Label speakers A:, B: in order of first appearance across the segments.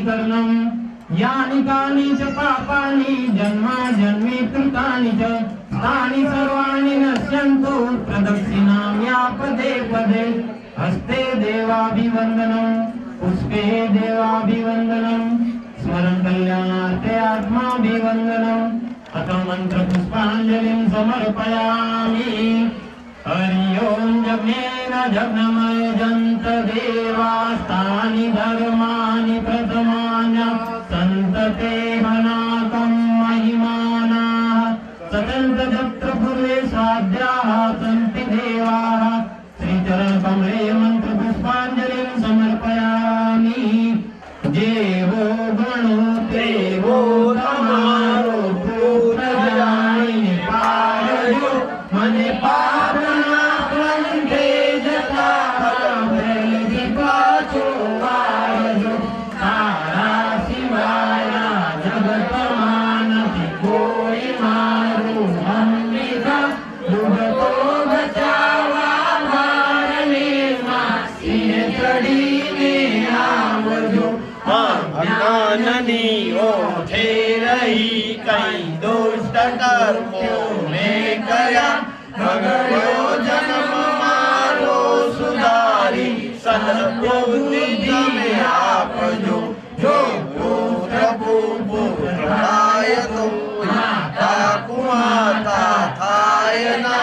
A: करणं यानि कानि च पापानि जन्माजन्मे कृतानि च तानि सर्वाणि नश्यन्तु प्रदक्षिणां या पदे पदे। हस्ते देवाभिवन्दनं पुष्पे देवाभिवन्दनं स्मरन् कल्याणार्थे आत्माभिवन्दनम्। अथ मन्त्रपुष्पाञ्जलिं समर्पयामि। हरि ओं जज्ञेन जग्नमयजन्त देवास्तानि धर्माणि प्रथमान्य सन्तते हनाकं महिमानाः सतन्त तत्र पूर्वे स्वाद्याः सन्ति देवाः। श्रीचरणकमले मन्त्रपुष्पाञ्जलिं समर्पयामि। जेवो गणो देवो तमारो पूर्णजानि पारयो मने पावना वन्दे जता भेदि पाछो वारजो। तारा सिवाया जगत मानति कोई मारू अंबिका दुगतो बचावा मारने मासीए चढ़ीने आवजो।
B: अज्ञाननी ओठे रही कई दुष्ट कर्मों में कया बगड़ो जन्म मारो सुधारी सद्बुद्धि में आप जो पुत्र पुत्राय तो माता कुमाता थाय ना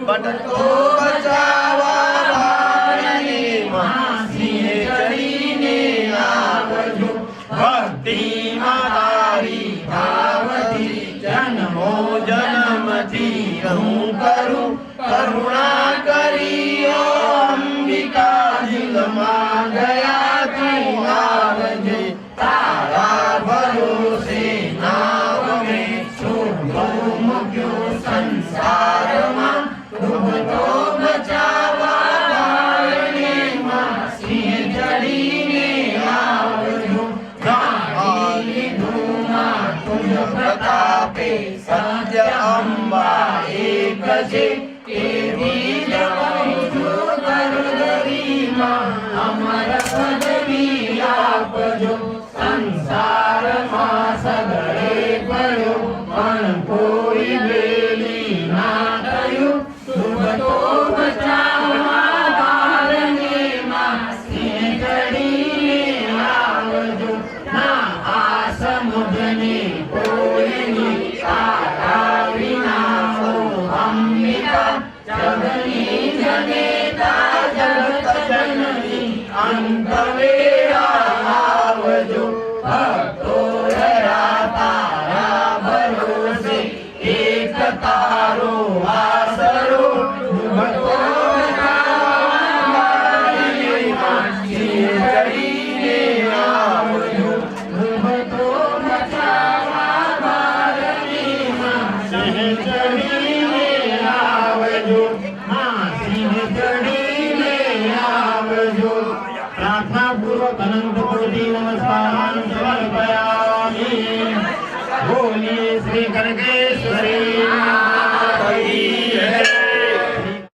B: बटको बचावा वाणी मासीए चढ़ीने आवजो। भक्ति मातारी भावती जन्मो जन्मती रहूं करूं करुणा करियो अंबिका दिल मां गया तू आवजे। तारा भरोसे नाव में छोड़ो मुक्यो संसार मां डूबतो बचावा वारणे मां सिंह चढ़ीने आवजो। प्रतापे सत्य अंबा एक छे एवी जपो करदरीमा अमर पदवी आपजो। संसार मां सगळे पड्यो पण कोई वेली ना थयो। डूबतो बचावा वारणे मां सिंह चढ़ीने आवजो। ना आ समुद्रने कोयनी तारा विना हो अंबिका जगनी जनेता जगत जननी अंत वेळा आवजो। भक्तो दया तारा भरोसे एक तारो आसरो। डूबतो बचावा वारणे मां सिंह चढ़ीने आवजो। डूबतो बचावा वारणे मां सिंह चढ़ीने आवजो। मां सिंह चढ़ीने आवजो। प्रार्थना पूर्वक अनंत कोटि नमस्कारान् समर्पयामि। बोलिए श्री करके